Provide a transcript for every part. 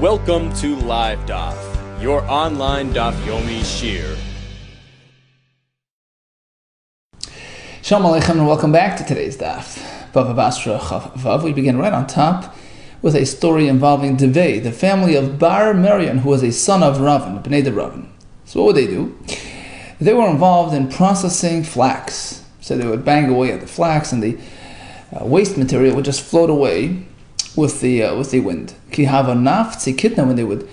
Welcome to Live DAF, your online DAF Yomi Shir. Shalom Aleichem and welcome back to today's DAF. Bava Basra Chav Vav. We begin right on top with a story involving Devei, the family of Bar Merion, who was a son of Ravin, Bnei de Ravin. So what would they do? They were involved in processing flax. So they would bang away at the flax, and the waste material would just float away with the wind. Ki hava naft kitna, when they would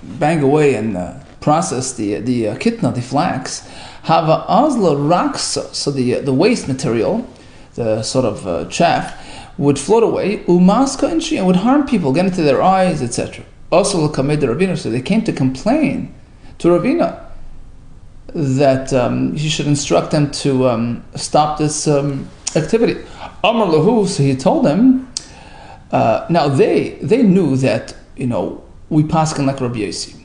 bang away and process the kitna, the flax. Hava azla raksa, so the waste material, the sort of chaff, would float away. Umaska and would harm people, get into their eyes, etc. Also, l'kamed Ravina, so they came to complain to Ravina that he should instruct them to stop this activity. Amar lahu, so he told them. Now they knew that we paskin like Rabbi Yossi.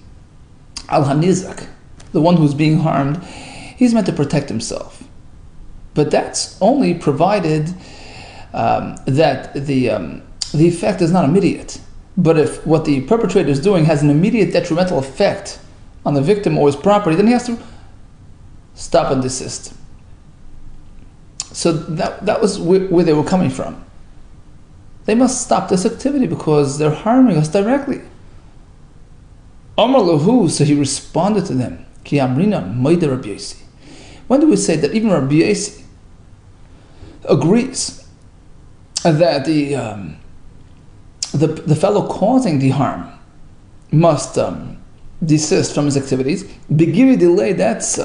Al hanizak, the one who's being harmed, he's meant to protect himself, but that's only provided that the effect is not immediate. But if what the perpetrator is doing has an immediate detrimental effect on the victim or his property, then he has to stop and desist. So that was where they were coming from. They must stop this activity because they're harming us directly. Amar lahu, so he responded to them, Ki amrina moide Rabbi Yossi. When do we say that even Rabbi Yossi agrees that the fellow causing the harm must desist from his activities? Begiri delay, that's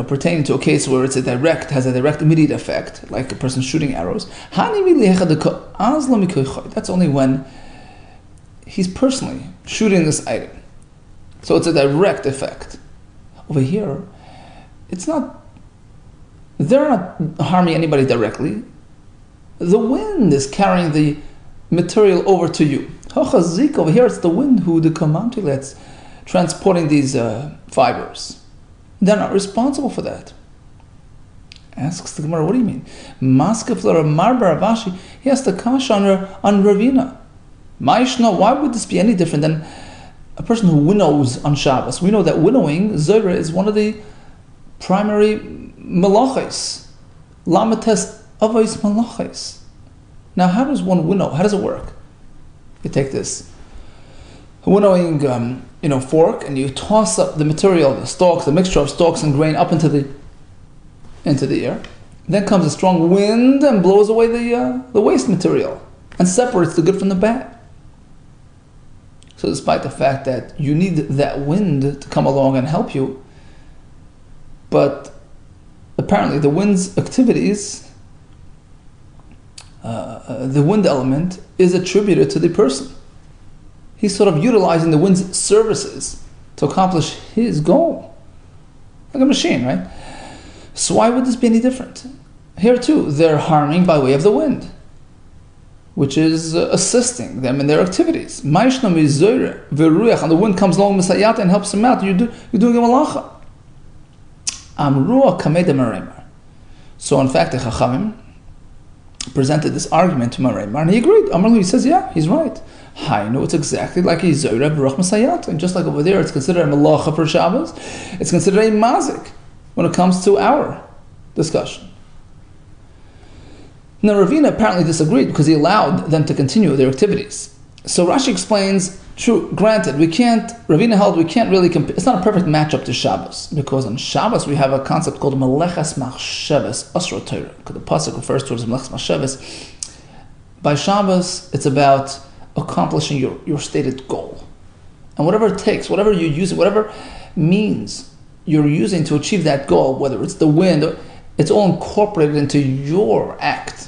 pertaining to a case where has a direct immediate effect, like a person shooting arrows. That's only when he's personally shooting this item, so it's a direct effect. Over here, they're not harming anybody directly. The wind is carrying the material over to you. Over here, it's the wind who the command that's transporting these fibers. They're not responsible for that. Asks the Gemara, what do you mean? Maskefler Marbar Avashi, he has the kasha on Ravina. Maishna, why would this be any different than a person who winnows on Shabbos? We know that winnowing, Zohar, is one of the primary malachos. Lamates avos malachos. Now, how does one winnow? How does it work? You take this winnowing fork, and you toss up the material, the stalks, the mixture of stalks and grain up into the air. Then comes a strong wind and blows away the waste material and separates the good from the bad. So despite the fact that you need that wind to come along and help you, but apparently the wind's activities, the wind element is attributed to the person. He's sort of utilizing the wind's services to accomplish his goal. Like a machine, right? So why would this be any different? Here too, they're harming by way of the wind, which is assisting them in their activities. And the wind comes along and helps them out. You're doing a malacha. So in fact, the Chachamim presented this argument to Maremar, and he agreed. He says, yeah, he's right. No, it's exactly like a Zohar Baruch Masayat. And just like over there, it's considered a malacha for Shabbos, it's considered a mazik when it comes to our discussion. Now, Ravina apparently disagreed because he allowed them to continue their activities. So Rashi explains, true, granted, Ravina held we can't really compare, it's not a perfect matchup to Shabbos, because on Shabbos we have a concept called Melechas Machshavas Asra Torah, because the pasuk refers to it as Melechas Machshavas. By Shabbos, it's about accomplishing your stated goal. And whatever it takes, whatever you use, whatever means you're using to achieve that goal, whether it's the wind, it's all incorporated into your act.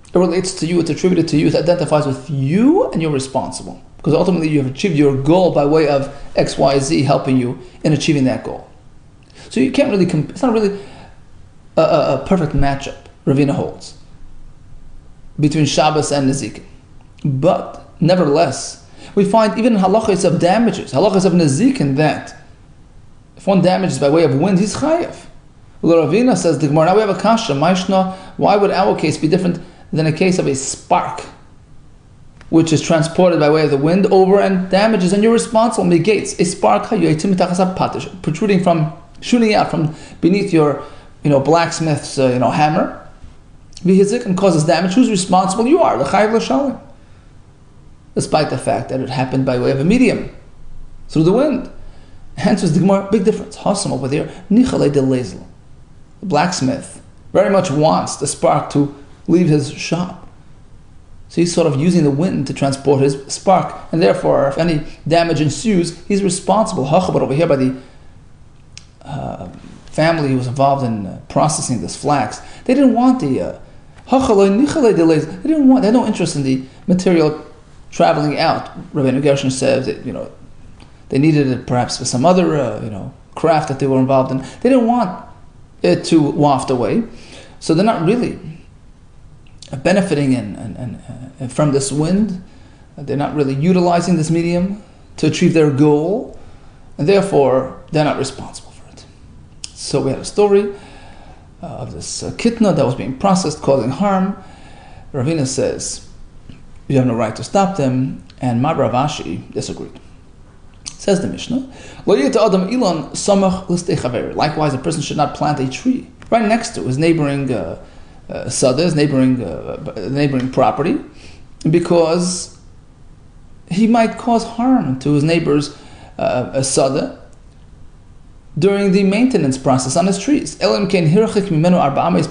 It relates to you, it's attributed to you, it identifies with you, and you're responsible. Because ultimately you have achieved your goal by way of X, Y, Z helping you in achieving that goal. So you can't really, it's not really a perfect matchup, Ravina holds, between Shabbos and Nezikin. But nevertheless, we find even halachas of damages, halachas of Nezikin, that if one damages by way of wind, he's chayav. Ravina says the Gemara, now we have a kasha, Maishna, why would our case be different than a case of a spark which is transported by way of the wind over and damages, and you're responsible. Negates a spark protruding from, shooting out from beneath your, blacksmith's, hammer. Vihizik, and causes damage. Who's responsible? You are the chayiv l'shalim. Despite the fact that it happened by way of a medium, through the wind. Hence was the Gemara, big difference. Hasam over there, nichalei de lezel. The blacksmith very much wants the spark to leave his shop. So he's sort of using the wind to transport his spark, and therefore, if any damage ensues, he's responsible. But over here by the family who was involved in processing this flax, they didn't want the they had no interest in the material traveling out. Rabbi Gershon says that they needed it perhaps for some other craft that they were involved in. They didn't want it to waft away, so they're not really benefiting and from this wind. They're not really utilizing this medium to achieve their goal, and therefore they're not responsible for it. So we had a story of this kitna that was being processed, causing harm. Ravina says you have no right to stop them, and Rav Ashi disagreed. Says the Mishnah, likewise, a person should not plant a tree right next to his neighboring sada, his neighboring property, because he might cause harm to his neighbor's sada during the maintenance process on his trees.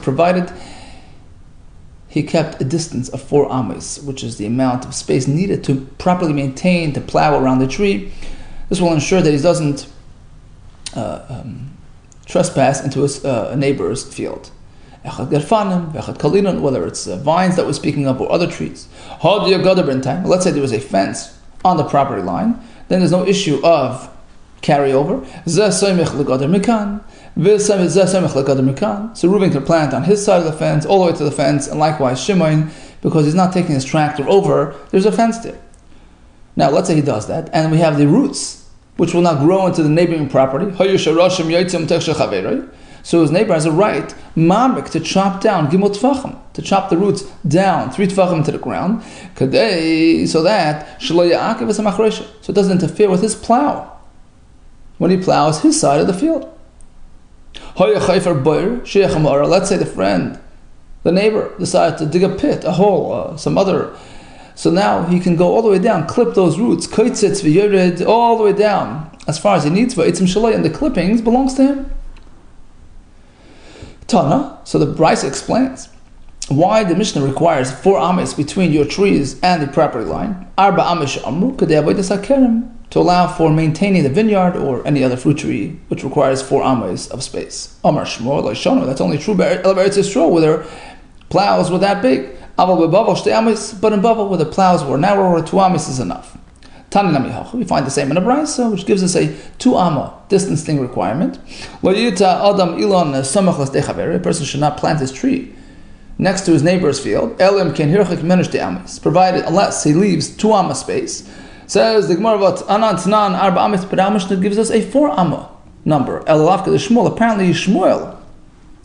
Provided he kept a distance of 4 ames, which is the amount of space needed to properly maintain, to plow around the tree. This will ensure that he doesn't trespass into his neighbor's field. Whether it's vines that we're speaking of or other trees. Let's say there was a fence on the property line, then there's no issue of carryover. So Reuben can plant on his side of the fence, all the way to the fence, and likewise Shimon, because he's not taking his tractor over, there's a fence there. Now let's say he does that, and we have the roots, which will now grow into the neighboring property. So his neighbor has a right, mamik, to chop down, gimel tfachim, to chop the roots down, 3 tfachim into the ground, so that so it doesn't interfere with his plow when he plows his side of the field. Let's say the neighbor, decides to dig a pit, a hole, some other. So now he can go all the way down, clip those roots, all the way down, as far as he needs, and the clippings belongs to him. Tana, so the Brisa explains why the Mishnah requires 4 ames between your trees and the property line. Arba ames amru, to allow for maintaining the vineyard or any other fruit tree, which requires 4 ames of space. Amar Shmuel, Loishono, that's only true Eretz Yisrael, where their plows were that big. But in Bava, where the plows were narrower, 2 ames is enough. We find the same in a Brisa, which gives us a 2 amma distancing requirement. A person should not plant his tree next to his neighbor's field, provided unless he leaves 2 amma space. Says the Gemara, that gives us a 4 amma number. Apparently Shmuel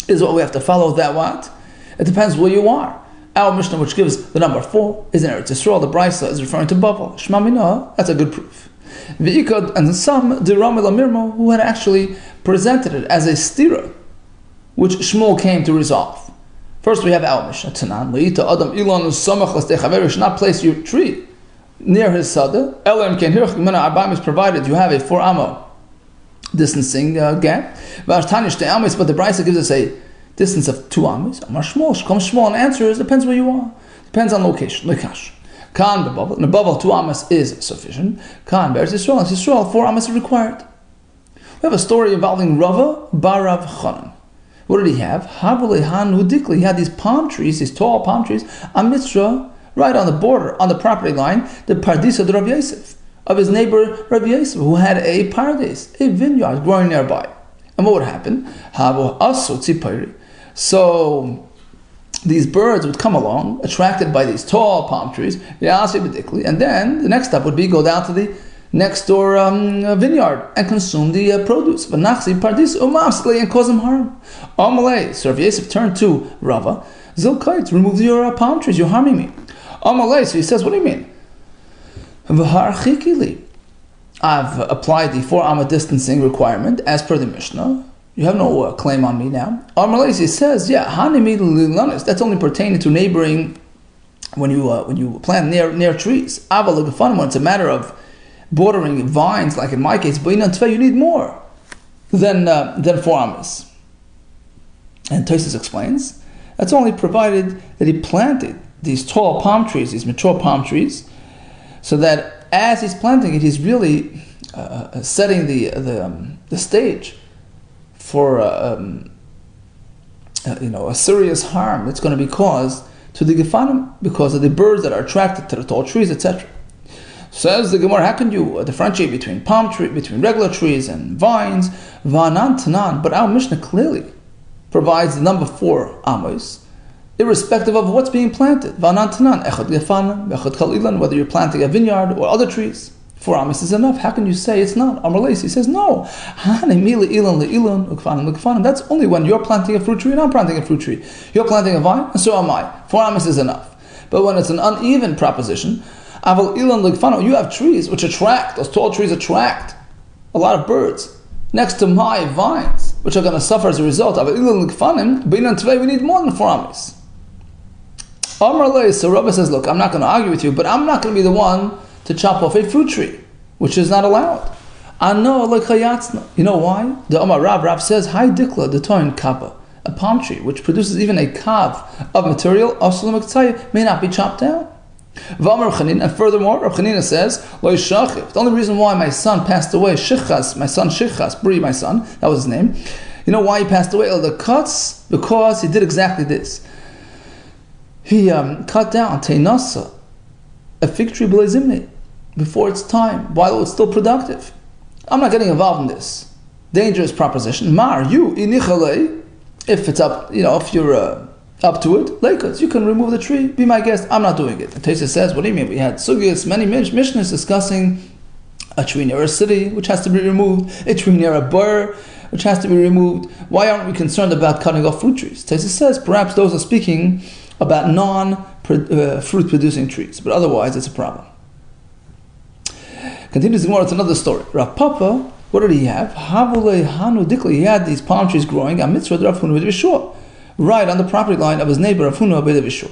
is what we have to follow. That what? It depends where you are. Our Mishnah, which gives the number 4, is in Eretz Yisrael. The Brisa is referring to Bava. Shema Minah, that's a good proof. And some, the Ramil Amirmo, who had actually presented it as a stira, which Shmuel came to resolve. First we have our Mishnah, Tanan, Le'ita Adam Ilan Samach L'Stei you should not place your tree near his sada. Elam Ken Hirch Mina Arbam is provided you have a 4 amma distancing gap. But the Brisa gives us a distance of 2 ames. Amar Shmuel, comes Shmuel, and answer is depends where you are. Depends on location. Lekash. Kan b'Bava. In the Bava, 2 ames is sufficient. Kan bears Yisrael. In Yisrael, 4 ames is required. We have a story involving Rava Barav Chanan. What did he have? Havalehan Hudikli. He had these palm trees, these tall palm trees, a mitzvah, right on the border, on the property line, the Pardisa de Rabbi Yosef, of his neighbor Rabbi Yosef, who had a paradise, a vineyard growing nearby. And what would happen? So these birds would come along, attracted by these tall palm trees, and then the next step would be go down to the next door vineyard and consume the produce. And cause them harm. So Rabbi Yosef turned to Rava, Zilkait, remove your palm trees, you're harming me. So he says, what do you mean? V'harchikili. I've applied the 4 amma distancing requirement as per the Mishnah. You have no claim on me now. Amalesi says, yeah, that's only pertaining to neighboring when you plant near trees. When it's a matter of bordering vines, like in my case, you need more than 4 ammas. And Tosfos explains, that's only provided that he planted these tall palm trees, these mature palm trees, so that as he's planting it, he's really setting the stage for a serious harm that's going to be caused to the gefanim because of the birds that are attracted to the tall trees, etc. Says the Gemara, how can you differentiate between between regular trees and vines? Va'anan tanan, but our Mishnah clearly provides the number 4 amos, irrespective of what's being planted. Va'anan tanan, echad gefanim, echad kalilan, whether you're planting a vineyard or other trees. 4 amos is enough. How can you say it's not? Amalesi, he says, no. That's only when you're planting a fruit tree and I'm planting a fruit tree. You're planting a vine, and so am I. 4 amos is enough. But when it's an uneven proposition, you have trees which attract, those tall trees attract a lot of birds next to my vines, which are going to suffer as a result. We need more than 4 amos. So Rabbi says, look, I'm not going to argue with you, but I'm not going to be the one to chop off a fruit tree, which is not allowed. You know why? The Omar Rav says, Hai dikla the toin kappa, a palm tree which produces even a kav of material, may not be chopped down. And furthermore, Rav Chanina says, the only reason why my son passed away, my son Shichas, Bri, my son, that was his name. You know why he passed away? The cuts, because he did exactly this. He cut down teinasa, a fig tree before its time, while it was still productive. I'm not getting involved in this dangerous proposition. If it's up, if you're up to it, Lakers, you can remove the tree. Be my guest. I'm not doing it. And Tosfos says, what do you mean? We had sugyas, many mishnahs discussing a tree near a city, which has to be removed, a tree near a bur, which has to be removed. Why aren't we concerned about cutting off fruit trees? Tosfos says, perhaps those are speaking about non-fruit producing trees, but otherwise it's a problem. Continues the Gemara, it's another story. Rav Papa, what did he have? He had these palm trees growing on mitzvah Rav Huna b'Rav Yeshua, right on the property line of his neighbor Rav Huna b'Rav Yeshua.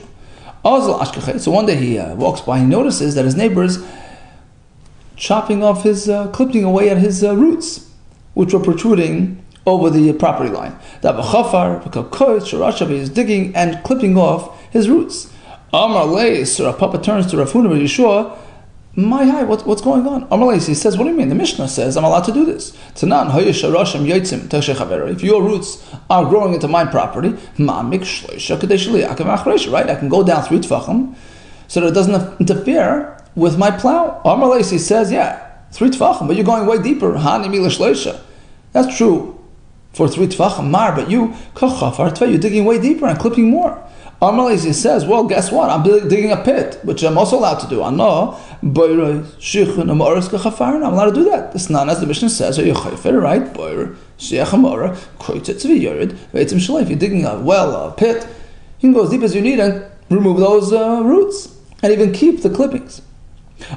So one day he walks by, he notices that his neighbor's chopping off clipping away at his roots, which were protruding over the property line. He is digging and clipping off his roots. So Rav Papa turns to Rav Huna b'Rav Yeshua. What's going on? Amalesi says, what do you mean? The Mishnah says I'm allowed to do this. If your roots are growing into my property, right? I can go down 3 tefachim so that it doesn't interfere with my plow. Amalesi says, yeah, 3 tefachim, but you're going way deeper. That's true for 3 tefachim, but you're digging way deeper and clipping more. Amalesi says, well, guess what? I'm digging a pit, which I'm also allowed to do. I'm allowed to do that. It's not as the Mishnah says, right? If you're digging a pit, you can go as deep as you need and remove those roots and even keep the clippings.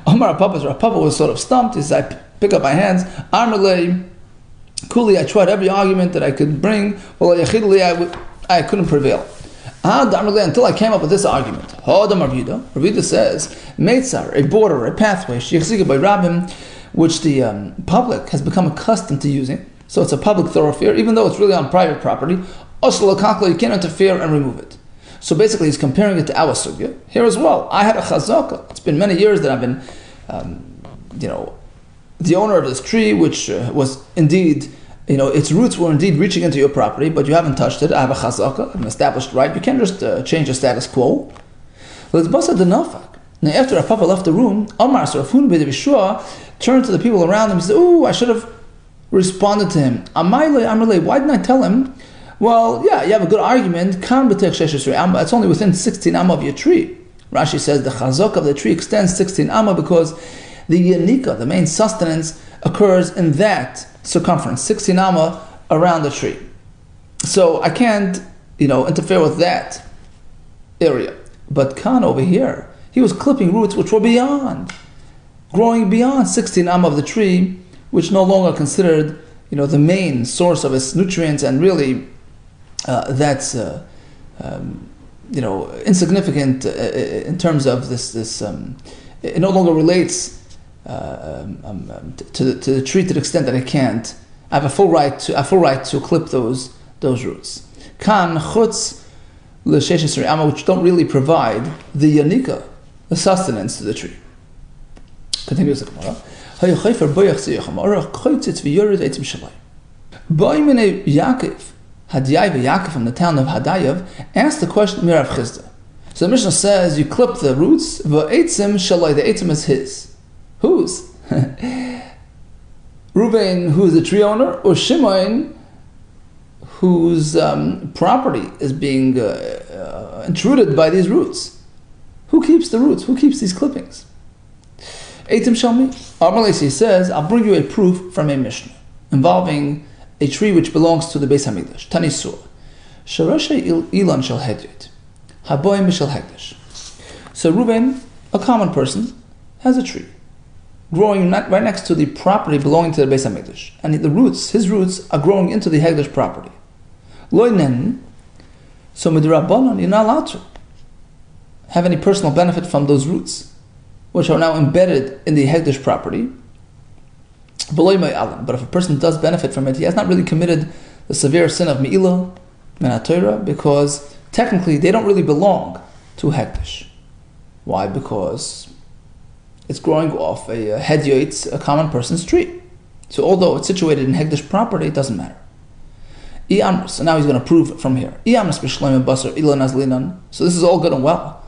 Rav Papa was sort of stumped. He said, I pick up my hands. I tried every argument that I could bring. I couldn't prevail. Until I came up with this argument. Rabbi Yehuda says, Meitzar, a border, a pathway, by Rabbim, which the public has become accustomed to using. So it's a public thoroughfare, even though it's really on private property. You can't interfere and remove it. So basically he's comparing it to our sugya. Here as well, I had a chazaka. It's been many years that I've been, the owner of this tree, which was indeed, its roots were indeed reaching into your property, but you haven't touched it. I have a chazaka, an established right. You can't just change the status quo. Now after Rav Papa left the room, Omar, so Rav Huna b'Rav Yeshua turned to the people around him and said, I should have responded to him. Why didn't I tell him? Well, yeah, you have a good argument. It's only within 16 amma of your tree. Rashi says the chazaka of the tree extends 16 amma because the yanika, the main sustenance, occurs in that circumference, 16 amma around the tree. So I can't, interfere with that area. But Khan over here, he was clipping roots which were beyond growing beyond 16 am of the tree, which no longer considered, the main source of its nutrients, and really that's insignificant in terms of this. It no longer relates to the tree to the extent that it can't. I have a full right to clip those roots. Kan chutz l'sheshes amma, which don't really provide the yanika, the sustenance to the tree. Continues the Gemara. Yaakov from the town of Hadayav asked the question Mirav Chizda. So the Mishnah says you clip the roots, v'eitzim shalai, the eitzim is his. Whose? Reuben, who is the tree owner, or Shimon, whose property is being intruded by these roots? Who keeps the roots? Who keeps these clippings? Eitzim shalmi. Armalesi says, I'll bring you a proof from a Mishnah involving a tree which belongs to the Beis Hamikdash. Tanisur. Sharasha ilan shel hedyot. Haboim b'shel hekdesh. So Reuben, a common person, has a tree growing right next to the property belonging to the Beis Hamikdash, and his roots are growing into the Hekdesh property. Loinen. So midrabanan, you're not allowed to have any personal benefit from those roots, which are now embedded in the Hekdesh property. But if a person does benefit from it, he has not really committed the severe sin of Me'ilah, Menat, because technically they don't really belong to Hekdesh. Why? Because it's growing off a hedyot, a common person's tree. So although it's situated in Hekdesh property, it doesn't matter. So now he's going to prove from here. So this is all good and well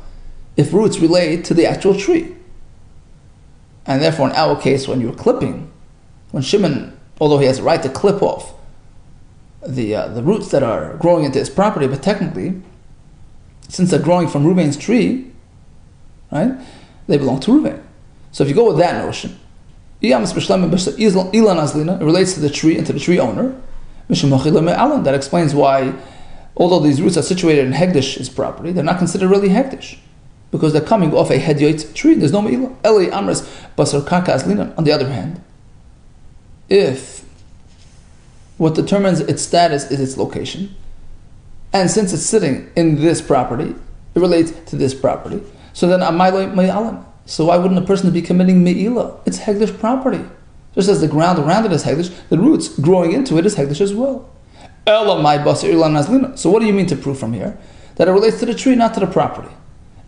if roots relate to the actual tree. And therefore in our case, when you're clipping, when Shimon, although he has a right to clip off the roots that are growing into his property, but technically, since they're growing from Reuben's tree, right, they belong to Reuben. So if you go with that notion, it relates to the tree and to the tree owner. That explains why, although these roots are situated in Hekdesh's property, they're not considered really Hekdesh, because they're coming off a hedyot tree. There's no me'ilah. Eli amres basar karka azlinan. On the other hand, if what determines its status is its location, and since it's sitting in this property, it relates to this property, so then amayloi me'alam. So why wouldn't a person be committing me'ilah? It's Hekdesh property. Just as the ground around it is Hekdesh, the roots growing into it is Hekdesh as well. So what do you mean to prove from here? That it relates to the tree, not to the property.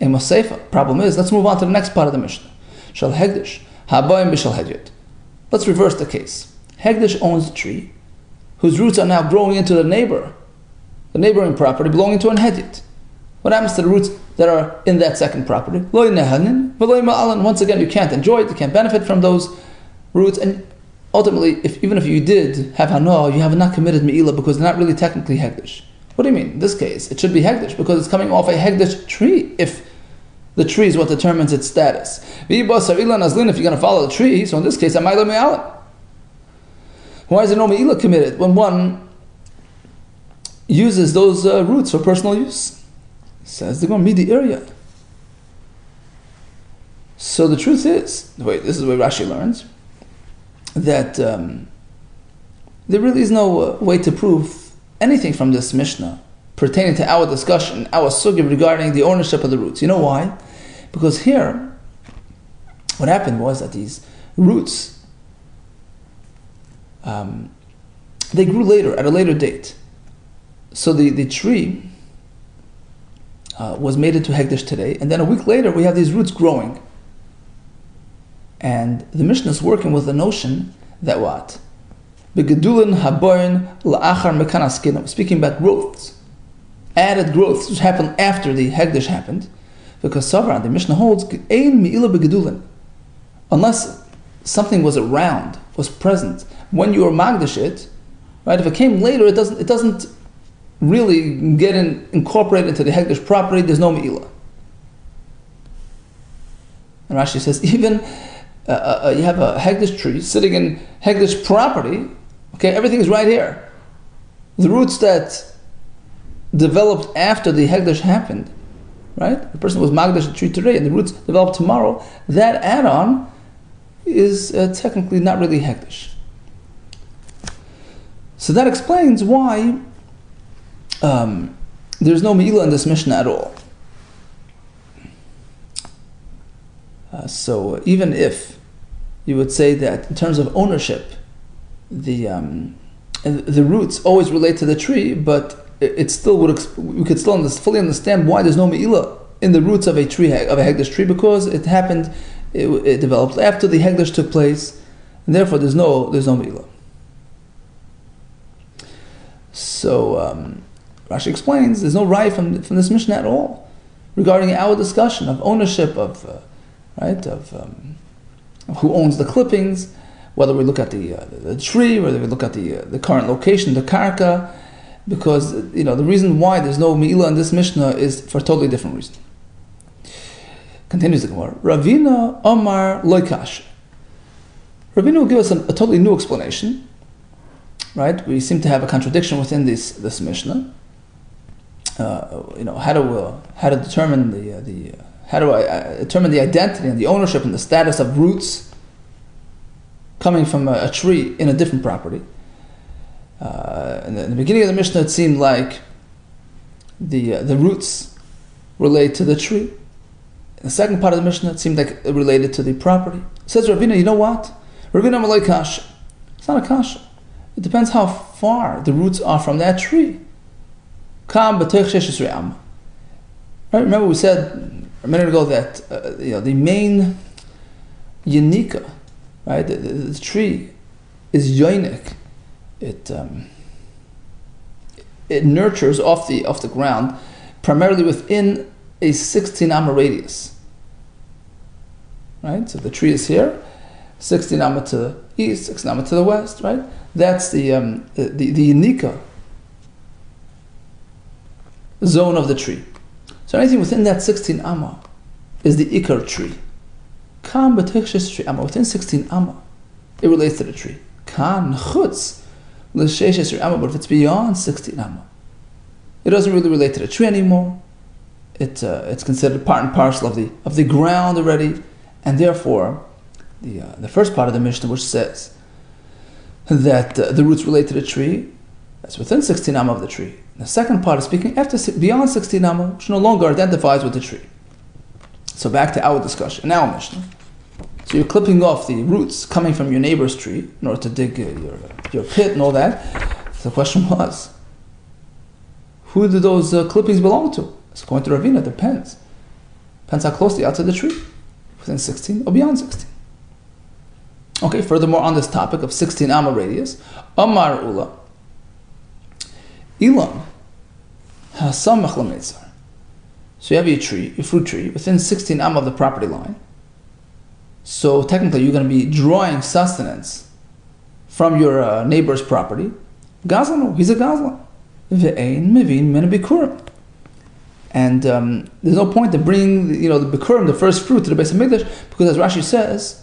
And Maseifa, problem is, let's move on to the next part of the Mishnah. Shal Hekdesh, habayim b'shal hedyot. Let's reverse the case. Hekdesh owns the tree, whose roots are now growing into the neighboring property belonging to an hedyot. What happens to the roots that are in that second property? Once again, you can't enjoy it, you can't benefit from those roots, and ultimately, even if you did have hanoah, you have not committed me'ilah because they're not really technically hekdesh. What do you mean? In this case, it should be hekdesh because it's coming off a hekdesh tree. If the tree is what determines its status, if you're going to follow the tree, so in this case, amayla me'alim. Why is there no me'ilah committed when one uses those roots for personal use? Says they're going to meet the area. So the truth is, this is where Rashi learns that there really is no way to prove anything from this Mishnah pertaining to our discussion, our sugya regarding the ownership of the roots. You know why? Because here, what happened was that these roots, they grew later, at a later date. So the tree was made into Hekdesh today, and then a week later we have these roots growing. And the Mishnah is working with the notion that what? Begedulin haboin la'achar mekanaskin. Speaking about growths, added growths which happened after the Hekdesh happened, because Savran, the Mishnah holds ein me'ilah begedulin, unless something was around, was present when you were magdash it, right? If it came later, it doesn't really get incorporated into the Hekdesh property. There's no me'ilah. And Rashi says even. You have a Hekdesh tree sitting in Hekdesh property. Okay, everything is right here. The roots that developed after the Hekdesh happened, right? The person was Magdash the tree today, and the roots developed tomorrow. That add-on is technically not really hekdesh. So that explains why there's no meila in this Mishnah at all. So even if you would say that in terms of ownership, the roots always relate to the tree, but it still we could still fully understand why there's no meila in the roots of a tree, of a hekdesh tree, because it happened, it developed after the hekdesh took place, and therefore there's no meila. So Rashi explains there's no raya from this Mishnah at all regarding our discussion of ownership of who owns the clippings, whether we look at the tree, whether we look at the current location, the karka, because the reason why there's no meila in this Mishnah is for a totally different reason. Continues the Gemara. Ravina Omar Loikash. Ravina will give us a totally new explanation. Right, we seem to have a contradiction within this Mishnah. How to determine determine the identity and the ownership and the status of roots coming from a tree in a different property. In the beginning of the Mishnah, it seemed like the roots relate to the tree. In the second part of the Mishnah, it seemed like it related to the property. Says Ravina, you know what? Ravina Malay Kasha. It's not a kasha. It depends how far the roots are from that tree. Right? Remember we said a minute ago that the main yanika, right? The tree is yoinik. It nurtures off the ground, primarily within a 16 amma radius. Right? So the tree is here, 16 amma to the east, 16 amma to the west, right? That's the yanika zone of the tree. So anything within that 16 amma is the ikar tree. Kan b'techshes amma, within 16 amma, it relates to the tree. Kan chutz l'sheshes amma, but if it's beyond 16 amma, it doesn't really relate to the tree anymore. It's considered part and parcel of the ground already, and therefore the first part of the Mishnah, which says that the roots relate to the tree, that's within 16 amma of the tree. The second part is speaking beyond 16 amma, which no longer identifies with the tree. So back to our discussion, now Mishnah. So you're clipping off the roots coming from your neighbor's tree in order to dig your pit and all that. So the question was, who do those clippings belong to? So according to Ravina, it depends. Depends how close they are to the tree. Within 16 or beyond 16. Okay, furthermore on this topic of 16 amma radius, Amar Ula, Ilam, Hasam Mechlametzar. So you have a fruit tree, within 16 amma of the property line. So technically you're going to be drawing sustenance from your neighbor's property. Gazlanu, he's a gazlan. Ve'ein mevin min bikurim. And there's no point to bring the bikurim, the first fruit, to the Beis Hamikdash, because as Rashi says,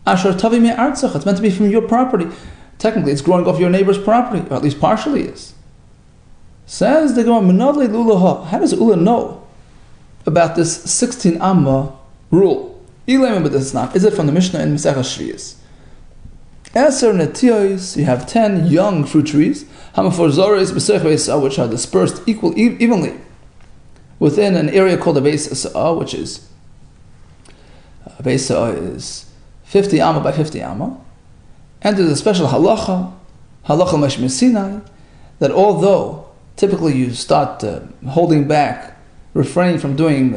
Asher tavi me'artzach, it's meant to be from your property. Technically, it's growing off your neighbor's property, or at least partially is. Says the Gemara, Menadle Lulaha. How does Ula know about this 16 amma rule? But this is not. Is it from the Mishnah in Masechah Shviyos? Eser netiyos, you have 10 young fruit trees, Hamafor Zoris B'sech, which are dispersed evenly within an area called a Beis Sa'ah, which is a Beis Sa'ah is 50 amma by 50 amma. And there's a special halacha Meshmir Sinai, that although typically you start holding back, refraining from doing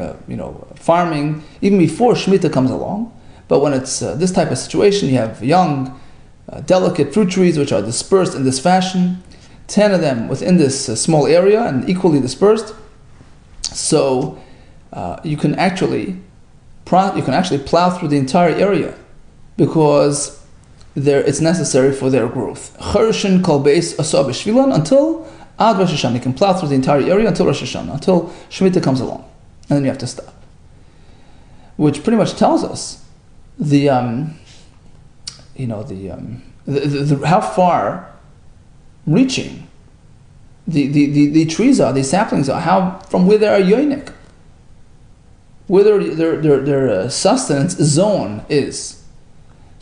farming even before Shemitah comes along, but when it's this type of situation, you have young, delicate fruit trees which are dispersed in this fashion, 10 of them within this small area and equally dispersed. So you can actually plow through the entire area because it's necessary for their growth. Chershin kol beis asah b'shvilan until ad Rosh Hashanah. You can plow through the entire area until Rosh Hashanah, until Shemitah comes along, and then you have to stop. Which pretty much tells us how far reaching the trees are, the saplings are, how from where they are yoinik, where their sustenance zone is.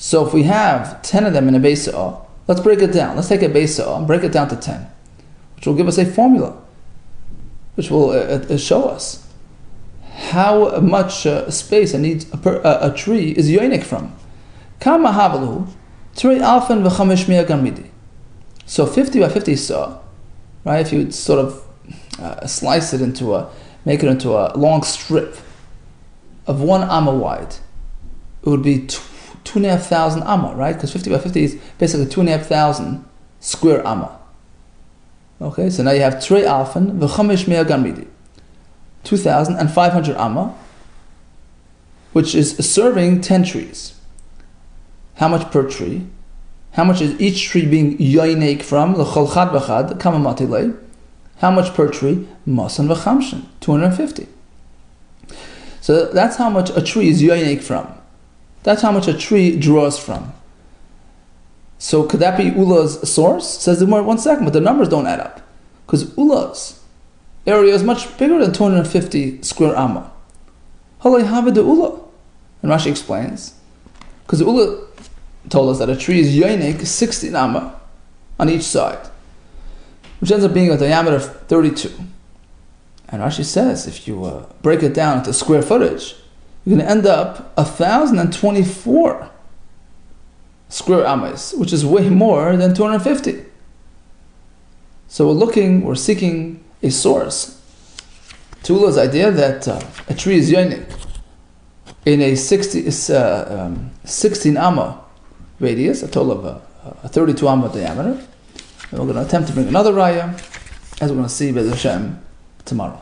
So if we have 10 of them in a Beis Sa'ah, let's break it down. Let's take a Beis Sa'ah and break it down to 10, which will give us a formula, which will show us how much space a tree is yonik from. Kama havalu, trei alfen v'chamesh mia garmidi. So 50 by 50 saw, right? If you would sort of slice it make it into a long strip of 1 amma wide, it would be 2,500 amma, right? Because 50 by 50 is basically 2,500 square amma. Okay, so now you have trei alfen v'chamesh mia garmidi, 2,500 amma, which is serving 10 trees. How much per tree? How much is each tree being yoinek from? L'chol chad v'chad, kama matilei. How much per tree? Masan v'chamshin, 250. So that's how much a tree is yoinek from. That's how much a tree draws from. So could that be Ula's source? Says the Gemara, 1 second, but the numbers don't add up. Because Ula's area is much bigger than 250 square amma. Halay haved the Ula. And Rashi explains, because the Ula told us that a tree is yoinik 16 amma on each side, which ends up being a diameter of 32. And Rashi says, if you break it down into square footage, you're going to end up 1,024 square ammas, which is way more than 250. So we're seeking a source to Ula's idea that a tree is yoinik in a 16 amma radius, a total of a 32 amma diameter. And we're going to attempt to bring another raya, as we're going to see B'ez Hashem tomorrow.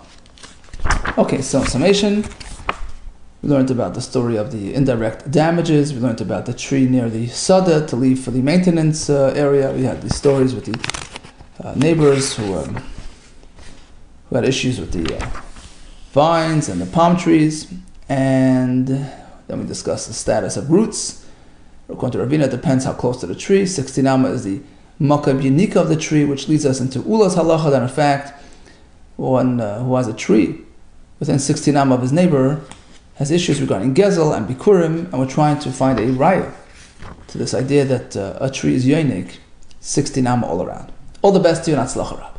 Okay, so in summation, we learned about the story of the indirect damages. We learned about the tree near the Sada to leave for the maintenance area. We had these stories with the neighbors who had issues with the vines and the palm trees. And then we discussed the status of roots. According to Ravina, it depends how close to the tree. 16 amma is the makam yunika of the tree, which leads us into Ula's halacha, that in fact, one who has a tree within 16 amma of his neighbor has issues regarding gezel and bikurim, and we're trying to find a raya to this idea that a tree is yoinik 16 amma all around. All the best to you, and atzlacha.